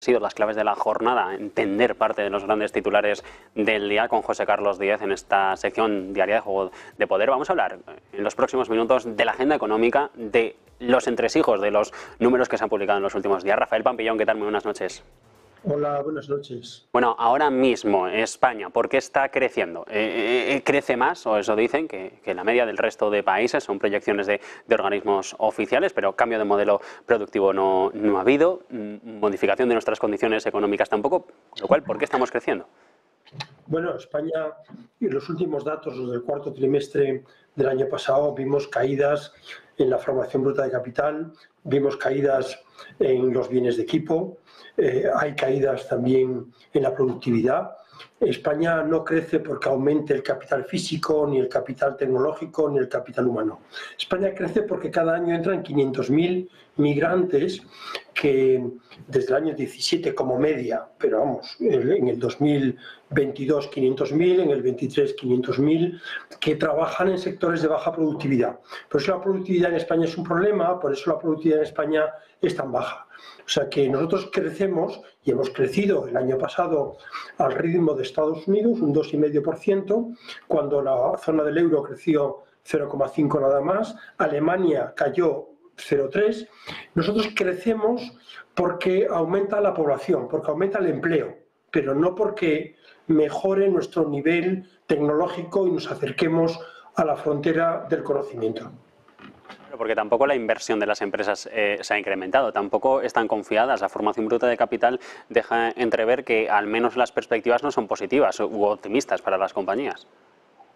Sido las claves de la jornada, entender parte de los grandes titulares del día con José Carlos Díez en esta sección diaria de Juego de Poder. Vamos a hablar en los próximos minutos de la agenda económica, de los entresijos, de los números que se han publicado en los últimos días. Rafael Pampillón, ¿qué tal? Muy buenas noches. Hola, buenas noches. Bueno, ahora mismo España, ¿por qué está creciendo? ¿Crece más, o eso dicen, que la media del resto de países? Son proyecciones de organismos oficiales, pero cambio de modelo productivo no ha habido, modificación de nuestras condiciones económicas tampoco, con lo cual, ¿por qué estamos creciendo? Bueno, España, en los últimos datos, los del cuarto trimestre del año pasado, vimos caídas en la formación bruta de capital, vimos caídas en los bienes de equipo, hay caídas también en la productividad. España no crece porque aumente el capital físico, ni el capital tecnológico, ni el capital humano. España crece porque cada año entran 500.000 migrantes que desde el año 17 como media, pero vamos, en el 2022 500.000, en el 23 500.000, que trabajan en sectores de baja productividad. Por eso la productividad en España es un problema, por eso la productividad en España es tan baja. O sea que nosotros crecemos, y hemos crecido el año pasado al ritmo de Estados Unidos, un 2,5%, cuando la zona del euro creció 0,5 nada más, Alemania cayó 0,3. Nosotros crecemos porque aumenta la población, porque aumenta el empleo, pero no porque mejore nuestro nivel tecnológico y nos acerquemos a la frontera del conocimiento. Porque tampoco la inversión de las empresas se ha incrementado, tampoco están confiadas. La formación bruta de capital deja entrever que al menos las perspectivas no son positivas u optimistas para las compañías.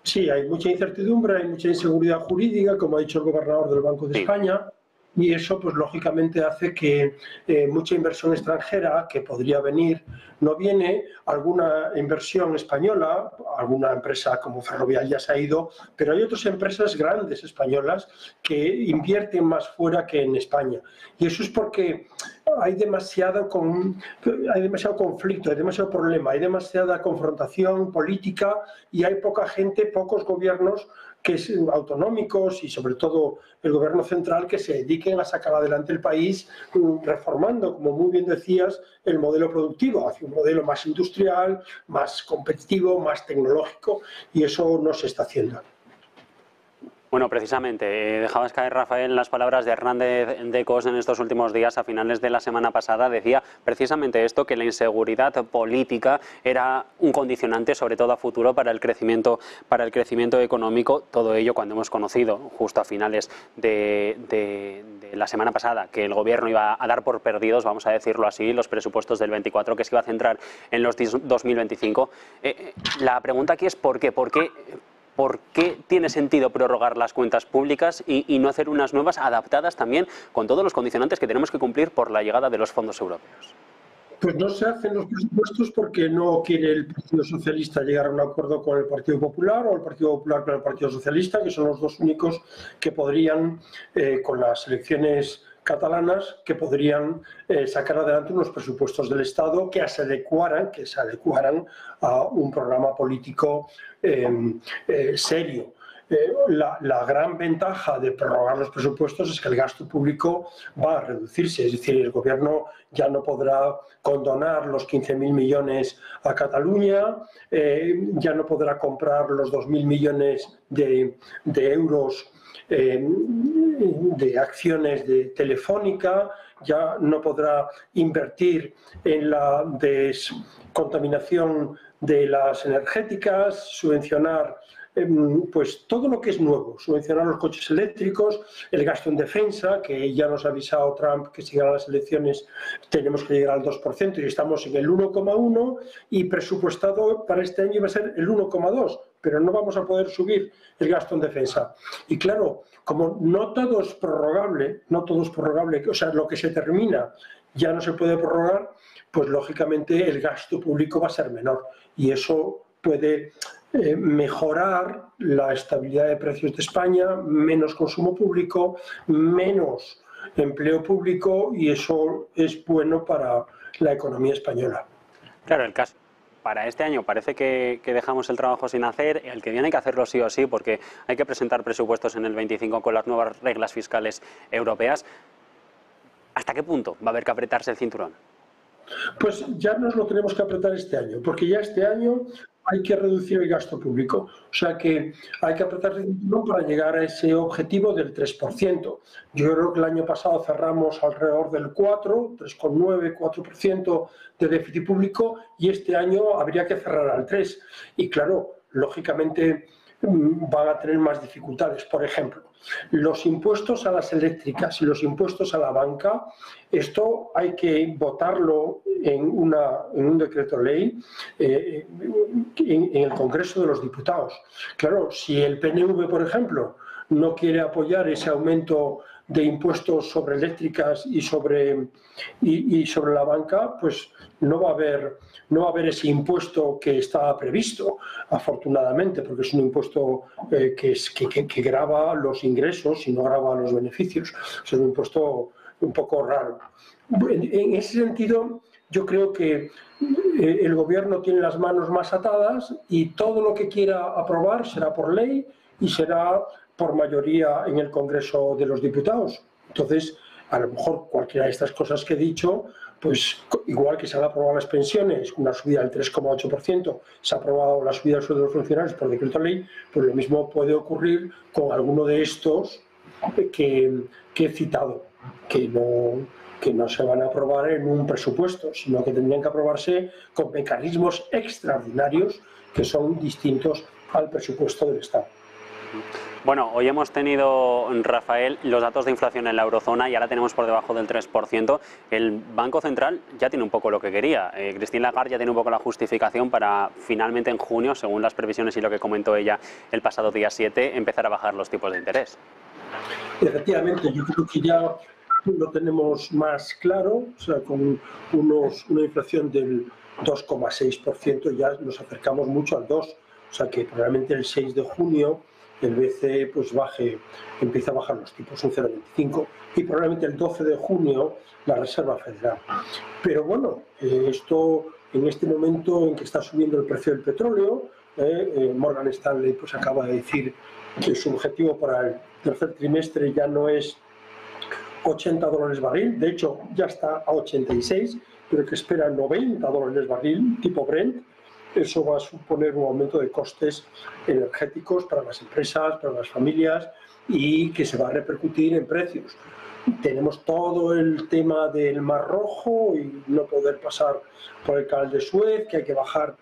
Sí, hay mucha incertidumbre, hay mucha inseguridad jurídica, como ha dicho el gobernador del Banco de España, y eso pues lógicamente hace que mucha inversión extranjera que podría venir no viene, alguna inversión española, alguna empresa como Ferrovial ya se ha ido, pero hay otras empresas grandes españolas que invierten más fuera que en España, y eso es porque hay demasiado conflicto, hay demasiado problema, hay demasiada confrontación política y hay poca gente, pocos gobiernos que son autonómicos y sobre todo el gobierno central que se dediquen a sacar adelante el país reformando, como muy bien decías, el modelo productivo hacia un modelo más industrial, más competitivo, más tecnológico, y eso no se está haciendo. Bueno, precisamente, dejabas caer, Rafael, las palabras de Hernández de Cos en estos últimos días. A finales de la semana pasada decía precisamente esto, que la inseguridad política era un condicionante, sobre todo a futuro, para el crecimiento económico. Todo ello cuando hemos conocido, justo a finales de la semana pasada, que el gobierno iba a dar por perdidos, vamos a decirlo así, los presupuestos del 24, que se iba a centrar en los 2025. La pregunta aquí es ¿por qué? ¿Por qué tiene sentido prorrogar las cuentas públicas y no hacer unas nuevas adaptadas también con todos los condicionantes que tenemos que cumplir por la llegada de los fondos europeos? Pues no se hacen los presupuestos porque no quiere el Partido Socialista llegar a un acuerdo con el Partido Popular o el Partido Popular con el Partido Socialista, que son los dos únicos que podrían, con las elecciones catalanas, que podrían sacar adelante unos presupuestos del Estado que se adecuaran a un programa político serio. La gran ventaja de prorrogar los presupuestos es que el gasto público va a reducirse, es decir, el gobierno ya no podrá condonar los 15.000 millones a Cataluña, ya no podrá comprar los 2.000 millones de euros de acciones de Telefónica, ya no podrá invertir en la descontaminación de las energéticas, subvencionar pues todo lo que es nuevo, subvencionar los coches eléctricos, el gasto en defensa, que ya nos ha avisado Trump que si ganan las elecciones tenemos que llegar al 2% y estamos en el 1,1 y presupuestado para este año iba a ser el 1,2, pero no vamos a poder subir el gasto en defensa. Y claro, como no todo es prorrogable, o sea, lo que se termina ya no se puede prorrogar, pues lógicamente el gasto público va a ser menor y eso puede mejorar la estabilidad de precios de España, menos consumo público, menos empleo público y eso es bueno para la economía española. Claro, el caso para este año parece que dejamos el trabajo sin hacer, el que viene hay que hacerlo sí o sí porque hay que presentar presupuestos en el 25 con las nuevas reglas fiscales europeas. ¿Hasta qué punto va a haber que apretarse el cinturón? Pues ya nos lo tenemos que apretar este año, porque ya este año hay que reducir el gasto público. O sea que hay que apretar el cinturón para llegar a ese objetivo del 3%. Yo creo que el año pasado cerramos alrededor del 4, 3,9, 4% de déficit público y este año habría que cerrar al 3%. Y claro, lógicamente van a tener más dificultades. Por ejemplo, los impuestos a las eléctricas y los impuestos a la banca, esto hay que votarlo en un decreto ley en el Congreso de los Diputados. Claro, si el PNV, por ejemplo, no quiere apoyar ese aumento de impuestos sobre eléctricas y sobre la banca, pues no va a haber ese impuesto que estaba previsto, afortunadamente, porque es un impuesto que grava los ingresos y no grava los beneficios. Es un impuesto un poco raro. En ese sentido, yo creo que el Gobierno tiene las manos más atadas y todo lo que quiera aprobar será por ley y será por mayoría en el Congreso de los Diputados. Entonces, a lo mejor cualquiera de estas cosas que he dicho, pues igual que se han aprobado las pensiones, una subida del 3,8%, se ha aprobado la subida del sueldo de los funcionarios por decreto ley, pues lo mismo puede ocurrir con alguno de estos que he citado, que no se van a aprobar en un presupuesto, sino que tendrían que aprobarse con mecanismos extraordinarios que son distintos al presupuesto del Estado. Bueno, hoy hemos tenido, Rafael, los datos de inflación en la eurozona y ahora tenemos por debajo del 3%. El Banco Central ya tiene un poco lo que quería. Christine Lagarde ya tiene un poco la justificación para finalmente en junio, según las previsiones y lo que comentó ella el pasado día 7, empezar a bajar los tipos de interés. Efectivamente, yo creo que ya lo tenemos más claro, o sea, con una inflación del 2,6% ya nos acercamos mucho al 2%, o sea que probablemente el 6 de junio el BCE pues empieza a bajar los tipos un 0,25 y probablemente el 12 de junio la Reserva Federal. Pero bueno, esto en este momento en que está subiendo el precio del petróleo, Morgan Stanley pues acaba de decir que su objetivo para el tercer trimestre ya no es $80 barril, de hecho ya está a 86, pero que espera $90 barril tipo Brent. Eso va a suponer un aumento de costes energéticos para las empresas, para las familias y que se va a repercutir en precios. Tenemos todo el tema del Mar Rojo y no poder pasar por el canal de Suez, que hay que bajar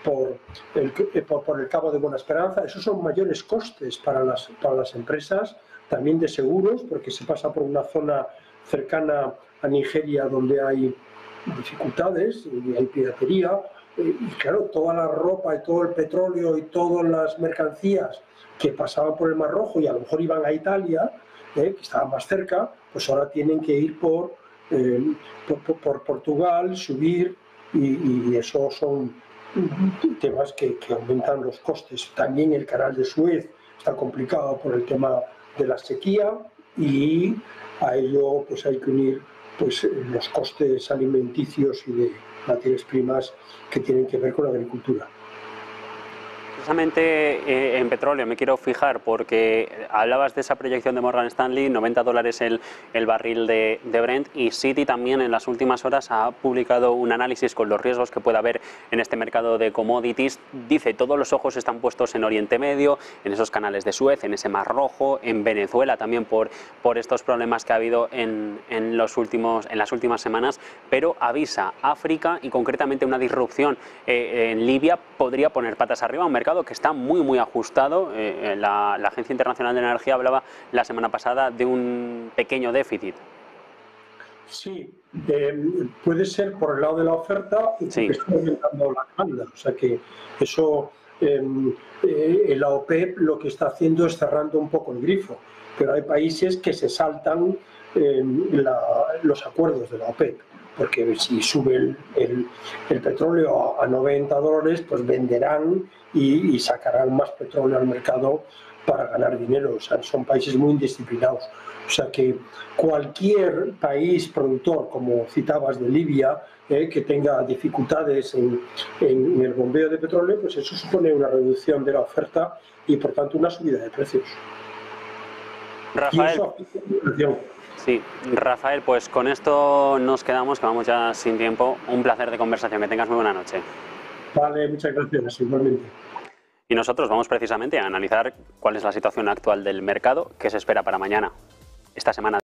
por el Cabo de Buena Esperanza. Esos son mayores costes para las empresas, también de seguros, porque se pasa por una zona cercana a Nigeria donde hay dificultades y hay piratería. Y claro, toda la ropa y todo el petróleo y todas las mercancías que pasaban por el Mar Rojo y a lo mejor iban a Italia, que estaba más cerca, pues ahora tienen que ir por Portugal, subir y eso son temas que aumentan los costes. También el canal de Suez está complicado por el tema de la sequía y a ello pues hay que unir pues los costes alimenticios y de materias primas que tienen que ver con la agricultura. Precisamente en petróleo me quiero fijar porque hablabas de esa proyección de Morgan Stanley, $90 el barril de Brent, y Citi también en las últimas horas ha publicado un análisis con los riesgos que puede haber en este mercado de commodities. Dice, todos los ojos están puestos en Oriente Medio, en esos canales de Suez, en ese Mar Rojo, en Venezuela también por estos problemas que ha habido en las últimas semanas, pero avisa, África y concretamente una disrupción en Libia podría poner patas arriba a un mercado que está muy ajustado. La Agencia Internacional de Energía hablaba la semana pasada de un pequeño déficit. Sí, puede ser por el lado de la oferta y porque está aumentando la demanda. O sea que eso, la OPEP lo que está haciendo es cerrando un poco el grifo, pero hay países que se saltan los acuerdos de la OPEP, porque si sube el petróleo a $90, pues venderán y sacarán más petróleo al mercado para ganar dinero. O sea, son países muy indisciplinados. O sea que cualquier país productor, como citabas de Libia, que tenga dificultades en el bombeo de petróleo, pues eso supone una reducción de la oferta y por tanto una subida de precios. Rafael, Sí, Rafael, pues con esto nos quedamos, que vamos ya sin tiempo. Un placer de conversación, que tengas muy buena noche. Vale, muchas gracias, igualmente. Y nosotros vamos precisamente a analizar cuál es la situación actual del mercado, qué se espera para mañana, esta semana.